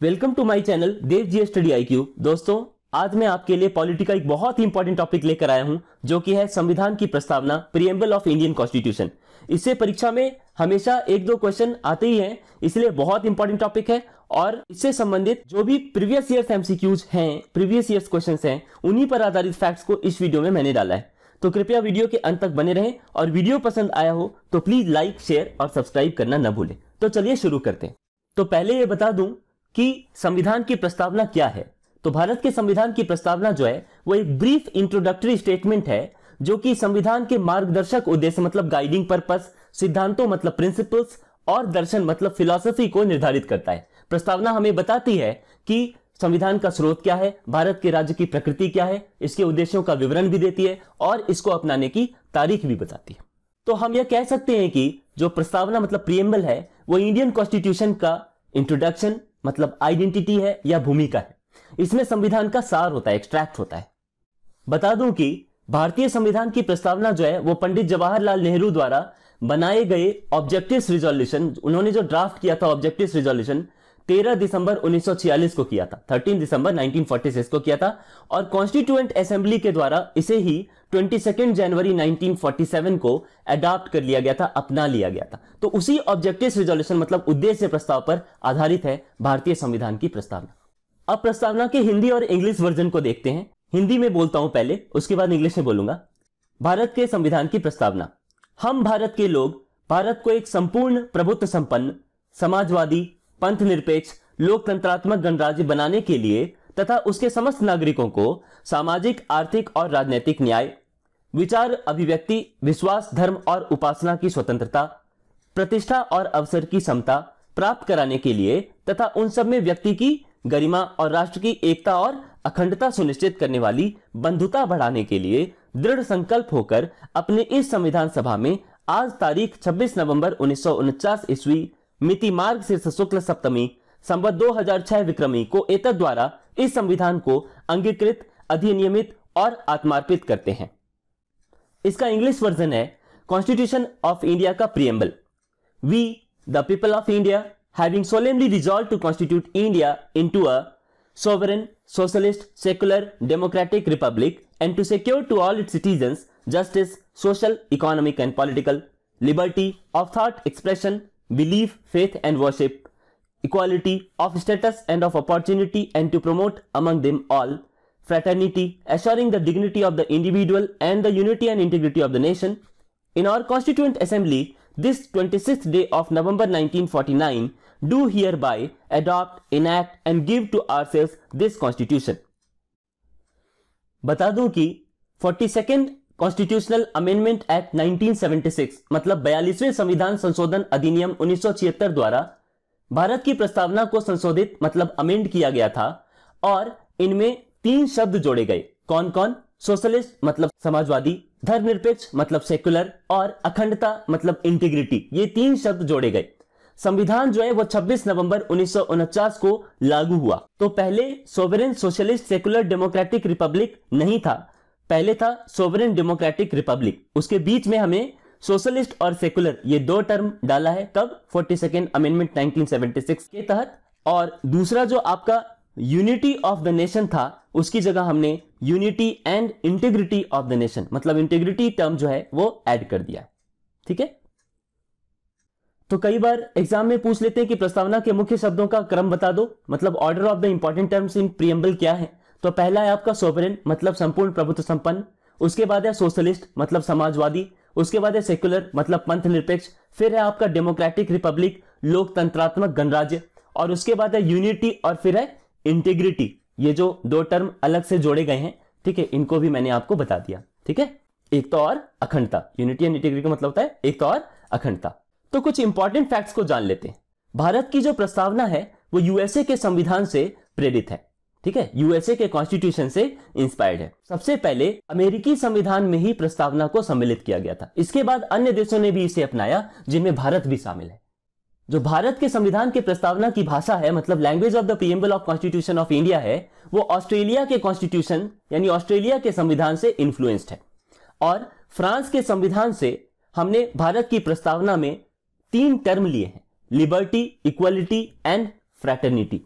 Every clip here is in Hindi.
Welcome to my channel Dev ji study IQ। दोस्तों, आज मैं आपके लिए पॉलिटी का एक बहुत ही इंपॉर्टेंट टॉपिक लेकर आया हूं, जो कि है संविधान की प्रस्तावना, प्रीएम्बल ऑफ इंडियन कॉन्स्टिट्यूशन। इससे परीक्षा में हमेशा एक दो क्वेश्चन आते ही हैं, इसलिए बहुत इंपॉर्टेंट टॉपिक है। और इससे संबंधित जो भी प्रीवियस ईयर्स MCQs हैं, प्रीवियस ईयर्स क्वेश्चंस हैं, उन्हीं पर आधारित फैक्ट्स को इस वीडियो में मैंने डाला है। तो कृपया वीडियो के अंत तक बने रहें, और वीडियो पसंद आया हो तो प्लीज लाइक, शेयर और सब्सक्राइब करना न भूलें। तो चलिए शुरू करते हैं। तो पहले ये बता दूं कि संविधान की प्रस्तावना क्या है। तो भारत के संविधान की प्रस्तावना जो है वो एक ब्रीफ इंट्रोडक्टरी स्टेटमेंट है, जो कि संविधान के मार्गदर्शक उद्देश्य मतलब गाइडिंग पर्पस, सिद्धांतों मतलब प्रिंसिपल्स और दर्शन मतलब फिलॉसफी को निर्धारित करता है। प्रस्तावना हमें बताती है कि संविधान का स्रोत क्या है, भारत के राज्य की प्रकृति क्या है, इसके उद्देश्यों का विवरण भी देती है और इसको अपनाने की तारीख भी बताती है। तो हम यह कह सकते हैं कि जो प्रस्तावना मतलब प्रीएम्बल है वो इंडियन कॉन्स्टिट्यूशन का इंट्रोडक्शन मतलब आइडेंटिटी है या भूमिका है। इसमें संविधान का सार होता है, एक्सट्रैक्ट होता है। बता दूं कि भारतीय संविधान की प्रस्तावना जो है वो पंडित जवाहरलाल नेहरू द्वारा बनाए गए ऑब्जेक्टिव्स रिजोल्यूशन, उन्होंने जो ड्राफ्ट किया था ऑब्जेक्टिव्स रिजोल्यूशन 13 दिसंबर 1946 को किया था, 13 दिसंबर 1946 को किया था। और कॉन्स्टिट्यूएंट असेंबली के द्वारा इसे ही 22 जनवरी 1947 को अडॉप्ट कर लिया गया था, अपना लिया गया था। तो उसी ऑब्जेक्टिव्स रिजोल्यूशन मतलब उद्देश्य प्रस्ताव पर आधारित है भारतीय संविधान की प्रस्तावना। अब प्रस्तावना के हिंदी और इंग्लिश वर्जन को देखते हैं। हिंदी में बोलता हूं पहले, उसके बाद इंग्लिश में बोलूंगा। भारत के संविधान की प्रस्तावना। हम भारत के लोग भारत को एक संपूर्ण प्रभुत्व संपन्न, समाजवादी, पंथ निरपेक्ष, लोकतंत्रात्मक गणराज्य बनाने के लिए तथा उसके समस्त नागरिकों को सामाजिक, आर्थिक और राजनीतिक न्याय, विचार, अभिव्यक्ति, विश्वास, धर्म और उपासना की स्वतंत्रता, प्रतिष्ठा और अवसर की समता प्राप्त कराने के लिए तथा उन सब में व्यक्ति की गरिमा और राष्ट्र की एकता और अखंडता सुनिश्चित करने वाली बंधुता बढ़ाने के लिए दृढ़ संकल्प होकर अपने इस संविधान सभा में आज तारीख 26 नवंबर 1949 ईस्वी मिति मार्ग शीर्ष शुक्ल सप्तमी संवत 2006 विक्रमी को एतद द्वारा इस संविधान को अंगीकृत, अधिनियमित और आत्मार्पित करते हैं। इसका इंग्लिश वर्जन है कॉन्स्टिट्यूशन ऑफ इंडिया का preamble. We the people of India having solemnly resolved to constitute India into a sovereign, socialist, secular, democratic republic and to secure to all its citizens justice, social, economic and political, liberty of thought, expression, belief, faith and worship, equality of status and of opportunity and to promote among them all fraternity, assuring the dignity of the individual and the unity and integrity of the nation. In our Constituent Assembly, this 26th day of November 1949, do hereby adopt, enact and give to ourselves this constitution. बता दूं कि 42nd कॉन्स्टिट्यूशनल अमेंडमेंट एक्ट 1976 मतलब 42वें संविधान संशोधन अधिनियम 1976 द्वारा भारत की प्रस्तावना को संशोधित मतलब अमेंड किया गया था। और इनमें 3 शब्द जोड़े गए। कौन कौन? सोशलिस्ट मतलब समाजवादी, धर्मनिरपेक्ष मतलब सेक्युलर और अखंडता मतलब इंटीग्रिटी, ये 3 शब्द जोड़े गए। संविधान जो है वो 26 नवंबर 1949 को लागू हुआ। तो पहले sovereign socialist secular democratic Republic नहीं था, पहले था सोवरेन डेमोक्रेटिक रिपब्लिक। उसके बीच में हमें सोशलिस्ट और सेक्युलर ये 2 टर्म डाला है, कब? 42nd अमेंडमेंट 1976 के तहत। और दूसरा जो आपका यूनिटी ऑफ द नेशन था, उसकी जगह हमने unity and integrity of the nation मतलब इंटीग्रिटी टर्म जो है वो ऐड कर दिया। ठीक है। तो कई बार एग्जाम में पूछ लेते हैं कि प्रस्तावना के मुख्य शब्दों का क्रम बता दो, मतलब order of the important terms in preamble क्या है। तो पहला है आपका सोवरेन मतलब संपूर्ण प्रभुत्व संपन्न, उसके बाद है सोशलिस्ट मतलब समाजवादी, उसके बाद है सेक्युलर मतलब पंथ निरपेक्ष, फिर है आपका डेमोक्रेटिक रिपब्लिक लोकतंत्रात्मक गणराज्य, और उसके बाद है यूनिटी और फिर है इंटीग्रिटी। ये जो 2 टर्म अलग से जोड़े गए हैं, ठीक है, इनको भी मैंने आपको बता दिया। ठीक है, एक तो और अखंडता, यूनिटी एंड इंटीग्रिटी का मतलब होता है एक तो और अखंडता। तो कुछ इंपॉर्टेंट फैक्ट्स को जान लेते हैं। भारत की जो प्रस्तावना है वो यूएसए के संविधान से प्रेरित है। ठीक है, यूएसए के कॉन्स्टिट्यूशन से इंस्पायर्ड है। सबसे पहले अमेरिकी संविधान में ही प्रस्तावना को सम्मिलित किया गया था। इसके बाद अन्य देशों ने भी इसे अपनाया, जिनमें भारत भी शामिल है। जो भारत के संविधान के प्रस्तावना की भाषा है मतलब language of the preamble of constitution of India है, वो ऑस्ट्रेलिया के कॉन्स्टिट्यूशन यानी ऑस्ट्रेलिया के संविधान से इन्फ्लुएंस्ड है। और फ्रांस के संविधान से हमने भारत की प्रस्तावना में 3 टर्म लिए हैं, लिबर्टी, इक्वलिटी एंड फ्रैटर्निटी।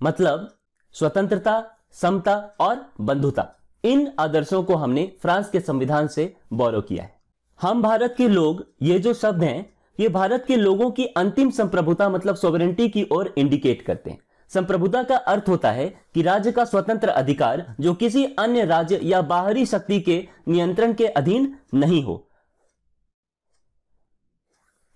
मतलब स्वतंत्रता, समता और बंधुता, इन आदर्शों को हमने फ्रांस के संविधान से बोरो किया है। हम भारत के लोग, ये जो शब्द हैं, ये भारत के लोगों की अंतिम संप्रभुता मतलब सोवरेनिटी की ओर इंडिकेट करते हैं। संप्रभुता का अर्थ होता है कि राज्य का स्वतंत्र अधिकार जो किसी अन्य राज्य या बाहरी शक्ति के नियंत्रण के अधीन नहीं हो।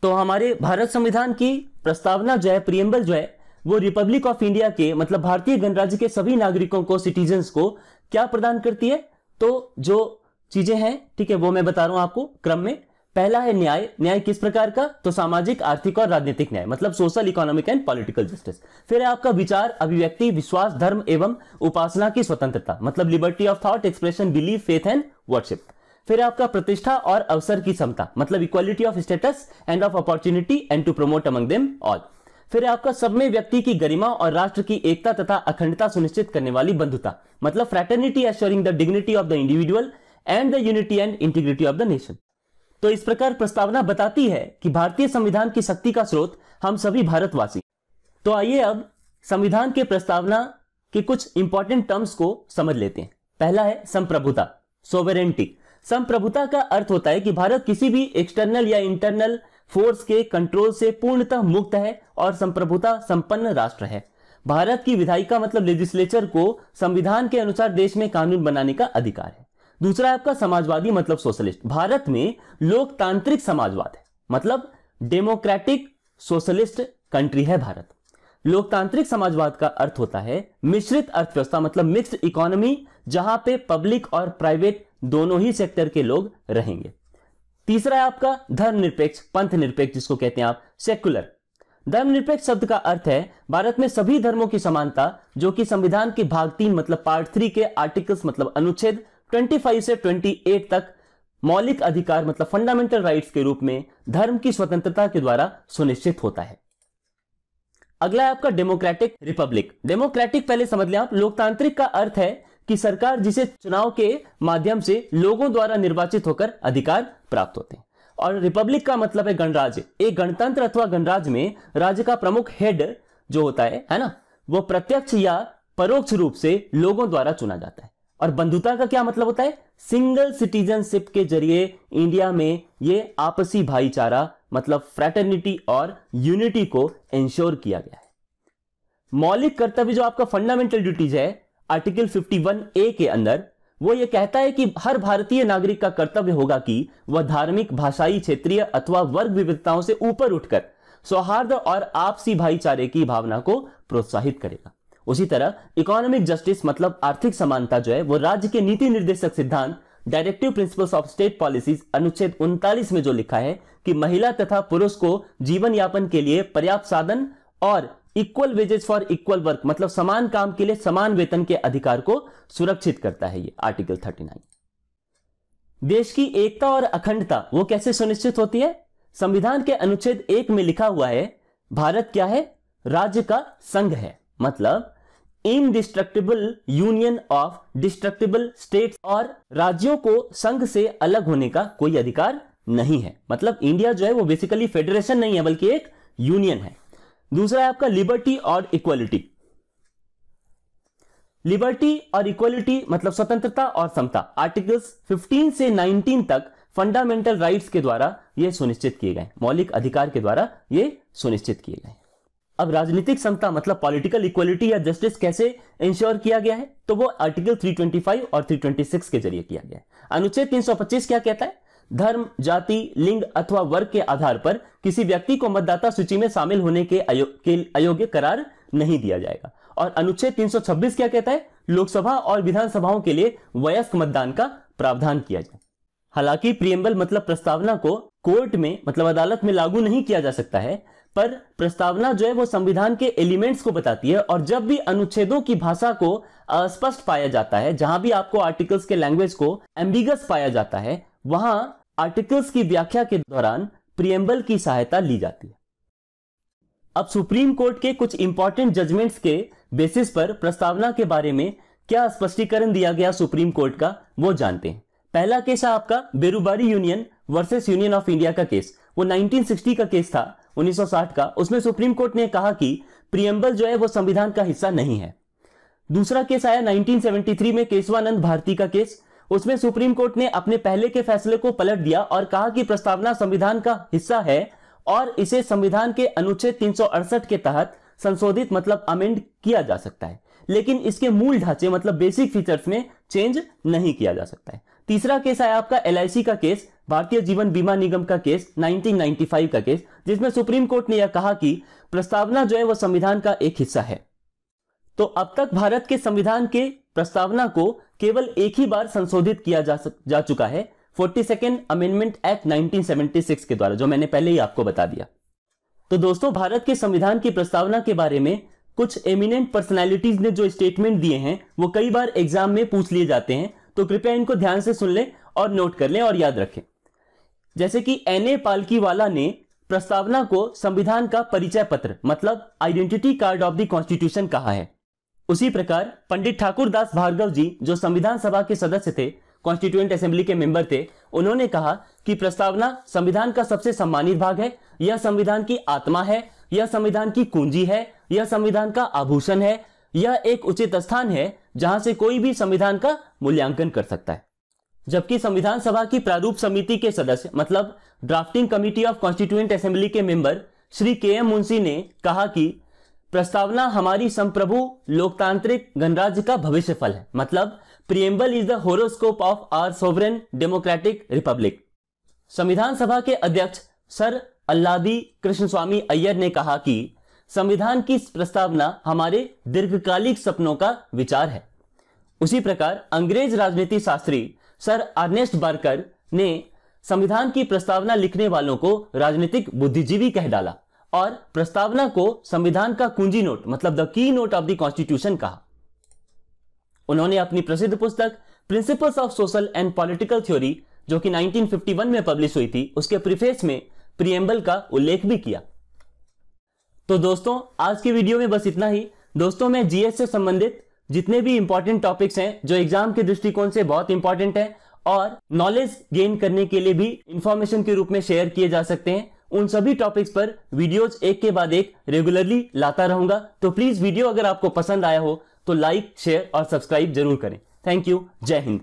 तो हमारे भारत संविधान की प्रस्तावना जो है, प्रीएम्बल जो है, वो रिपब्लिक ऑफ इंडिया के मतलब भारतीय गणराज्य के सभी नागरिकों को, सिटीजन्स को क्या प्रदान करती है? तो जो चीजें हैं, ठीक है, वो मैं बता रहा हूं आपको क्रम में। पहला है न्याय। न्याय किस प्रकार का? तो सामाजिक, आर्थिक और राजनीतिक न्याय मतलब social, economic and political justice. फिर है आपका विचार, अभिव्यक्ति, विश्वास, धर्म एवं उपासना की स्वतंत्रता मतलब liberty of thought, expression, belief, faith and worship. फिर आपका प्रतिष्ठा और अवसर की समता मतलब equality of status and of opportunity and to promote among them all. फिर आपका सब में व्यक्ति की गरिमा और राष्ट्र की एकता तथा अखंडता सुनिश्चित करने वाली बंधुता मतलब fraternity assuring the dignity of the individual and the unity and integrity of the nation. तो इस प्रकार प्रस्तावना बताती है कि भारतीय संविधान की शक्ति का स्रोत हम सभी भारतवासी। तो आइए अब संविधान के प्रस्तावना के कुछ इंपॉर्टेंट टर्म्स को समझ लेते हैं। पहला है संप्रभुता, सोवेरेनिटी। संप्रभुता का अर्थ होता है कि भारत किसी भी एक्सटर्नल या इंटरनल फोर्स के कंट्रोल से पूर्णतः मुक्त है और संप्रभुता संपन्न राष्ट्र है। भारत की विधायिका मतलब लेजिस्लेचर को संविधान के अनुसार देश में कानून बनाने का अधिकार है। दूसरा है आपका समाजवादी मतलब सोशलिस्ट। भारत में लोकतांत्रिक समाजवाद है मतलब डेमोक्रेटिक सोशलिस्ट कंट्री है भारत। लोकतांत्रिक समाजवाद का अर्थ होता है मिश्रित अर्थव्यवस्था मतलब मिक्स्ड इकोनॉमी, जहां पे पब्लिक और प्राइवेट दोनों ही सेक्टर के लोग रहेंगे। तीसरा है आपका धर्मनिरपेक्ष, पंथ निरपेक्ष जिसको कहते हैं आप, सेक्युलर। धर्मनिरपेक्ष शब्द का अर्थ है भारत में सभी धर्मों की समानता, जो कि संविधान के भाग 3 मतलब पार्ट 3 के आर्टिकल्स मतलब अनुच्छेद 25 से 28 तक मौलिक अधिकार मतलब फंडामेंटल राइट्स के रूप में धर्म की स्वतंत्रता के द्वारा सुनिश्चित होता है। अगला है आपका डेमोक्रेटिक रिपब्लिक। डेमोक्रेटिक पहले समझ लें आप। लोकतांत्रिक का अर्थ है कि सरकार जिसे चुनाव के माध्यम से लोगों द्वारा निर्वाचित होकर अधिकार प्राप्त होते हैं। और रिपब्लिक का मतलब है गणराज्य। एक गणतंत्र अथवा गणराज्य में राज्य का प्रमुख हेड जो होता है ना, वो प्रत्यक्ष या परोक्ष रूप से लोगों द्वारा चुना जाता है। और बंधुता का क्या मतलब होता है? सिंगल सिटीजनशिप के जरिए इंडिया में ये आपसी भाईचारा मतलब फ्रैटर्निटी और यूनिटी को इंश्योर किया गया है। मौलिक कर्तव्य जो आपका फंडामेंटल ड्यूटीज है आर्टिकल 51A के अंदर, वो ये कहता है कि हर भारतीय नागरिक का कर्तव्य होगा कि वह धार्मिक, भाषाई, क्षेत्रीय अथवा वर्ग विविधताओं से ऊपर उठकर सौहार्द और आपसी भाईचारे की भावना को प्रोत्साहित करेगा। उसी तरह इकोनॉमिक जस्टिस मतलब आर्थिक समानता जो है वो राज्य के नीति निर्देशक सिद्धांत directive principles of state policies अनुच्छेद 39 में जो लिखा है कि महिला तथा पुरुष को जीवन यापन के लिए पर्याप्त साधन और equal wages for equal work मतलब समान काम के लिए समान वेतन के अधिकार को सुरक्षित करता है ये आर्टिकल 39। देश की एकता और अखंडता वो कैसे सुनिश्चित होती है? संविधान के अनुच्छेद 1 में लिखा हुआ है भारत क्या है? राज्य का संघ है मतलब indestructible union of destructible states, और राज्यों को संघ से अलग होने का कोई अधिकार नहीं है। मतलब इंडिया जो है वो बेसिकली फेडरेशन नहीं है बल्कि एक यूनियन है। दूसरा है आपका लिबर्टी और इक्वालिटी। लिबर्टी और इक्वालिटी मतलब स्वतंत्रता और समता आर्टिकल्स 15 से 19 तक फंडामेंटल राइट्स के द्वारा यह सुनिश्चित किए गए, मौलिक अधिकार के द्वारा यह सुनिश्चित किए गए। अब राजनीतिक समता मतलब पॉलिटिकल इक्वालिटी या जस्टिस कैसे इंश्योर किया गया है? तो वो आर्टिकल 325 और 326 के जरिए किया गया है। अनुच्छेद 325 क्या कहता है? धर्म, जाति, लिंग अथवा वर्ग के आधार पर किसी व्यक्ति को मतदाता सूची में शामिल होने के अयोग्य करार नहीं दिया जाएगा। और अनुच्छेद 326 क्या कहता है? लोकसभा और विधानसभाओं के लिए वयस्क मतदान का प्रावधान किया जाए। हालांकि प्रीएम्बल मतलब प्रस्तावना को कोर्ट में मतलब अदालत में लागू नहीं किया जा सकता है, पर प्रस्तावना जो है वो संविधान के एलिमेंट्स को बताती है। और जब भी अनुच्छेदों की भाषा को अस्पष्ट पाया जाता है, जहां भी आपको आर्टिकल्स के लैंग्वेज को एम्बिगस पाया जाता है, वहां आर्टिकल्स की व्याख्या के दौरान प्रीएम्बल की सहायता ली जाती है। अब सुप्रीम कोर्ट के कुछ इंपॉर्टेंट जजमेंट्स के बेसिस पर प्रस्तावना के बारे में क्या स्पष्टीकरण दिया गया सुप्रीम कोर्ट का, वो जानते हैं। पहला केस है आपका Berubari union versus union of India का केस। वो 1960 का केस था, 1960 का। उसमें सुप्रीम कोर्ट ने कहा कि प्रियम्बल जो है वो संविधान का हिस्सा नहीं है। दूसरा केस आया 1973 में, केशवानंद भारती का केस। उसमें सुप्रीम कोर्ट ने अपने पहले के फैसले को पलट दिया और कहा कि प्रस्तावना संविधान का हिस्सा है और इसे संविधान के अनुच्छेद 368 के तहत संशोधित मतलब अमेंड किया जा सकता है, लेकिन इसके मूल ढांचे मतलब बेसिक फीचर्स में चेंज नहीं किया जा सकता है। तीसरा केस आया आपका LIC का केस, भारतीय जीवन बीमा निगम का केस, 1995 का केस, जिसमें सुप्रीम कोर्ट ने यह कहा कि प्रस्तावना जो है वह संविधान का एक हिस्सा है। तो अब तक भारत के संविधान के प्रस्तावना को केवल एक ही बार संशोधित किया जा चुका है, 42nd अमेंडमेंट एक्ट 1976 के द्वारा, जो मैंने पहले ही आपको बता दिया। तो दोस्तों, भारत के संविधान की प्रस्तावना के बारे में कुछ एमिनेंट पर्सनालिटीज ने जो स्टेटमेंट दिए हैं वो कई बार एग्जाम में पूछ लिए जाते हैं, तो कृपया इनको ध्यान से सुन लें और नोट कर लें और याद रखें। जैसे कि N.A. पालकीवाला ने प्रस्तावना को संविधान का परिचय पत्र मतलब identity card of the constitution कहा है। उसी प्रकार पंडित ठाकुर दास भार्गव जी, जो संविधान सभा के सदस्य थे, कॉन्स्टिट्यूएंट असेंबली के मेंबर थे, उन्होंने कहा कि प्रस्तावना संविधान का सबसे सम्मानित भाग है, यह संविधान की आत्मा है, यह संविधान की कुंजी है, यह संविधान का आभूषण है, यह एक उचित स्थान है जहां से कोई भी संविधान का मूल्यांकन कर सकता है। जबकि संविधान सभा की प्रारूप समिति के सदस्य मतलब drafting committee of constituent assembly के मेंबर श्री KM मुंशी ने कहा कि प्रस्तावना हमारी संप्रभु लोकतांत्रिक गणराज्य का भविष्य फल है, मतलब preamble is the horoscope of our sovereign democratic republic. संविधान सभा के अध्यक्ष सर अल्लादी कृष्णस्वामी अय्यर ने कहा कि संविधान की प्रस्तावना हमारे दीर्घकालिक सपनों का विचार है। उसी प्रकार अंग्रेज राजनीति शास्त्री सर अर्नेस्ट बार्कर ने संविधान की प्रस्तावना लिखने वालों को राजनीतिक बुद्धिजीवी कह डाला और प्रस्तावना को संविधान का कुंजी नोट मतलब the key note of the constitution कहा। उन्होंने अपनी प्रसिद्ध पुस्तक principles of social and political theory, जो कि 1951 में पब्लिश हुई थी, उसके प्रीफेस में प्रियम्बल का उल्लेख भी किया। तो दोस्तों, आज की वीडियो में बस इतना ही। दोस्तों, मैं जीएस से संबंधित जितने भी इंपॉर्टेंट टॉपिक्स हैं जो एग्जाम के दृष्टिकोण से बहुत इंपॉर्टेंट है और नॉलेज गेन करने के लिए भी इंफॉर्मेशन के रूप में शेयर किए जा सकते हैं, उन सभी टॉपिक्स पर वीडियोज एक के बाद एक रेगुलरली लाता रहूंगा। तो प्लीज वीडियो अगर आपको पसंद आया हो तो लाइक, शेयर और सब्सक्राइब जरूर करें। Thank you. जय हिंद।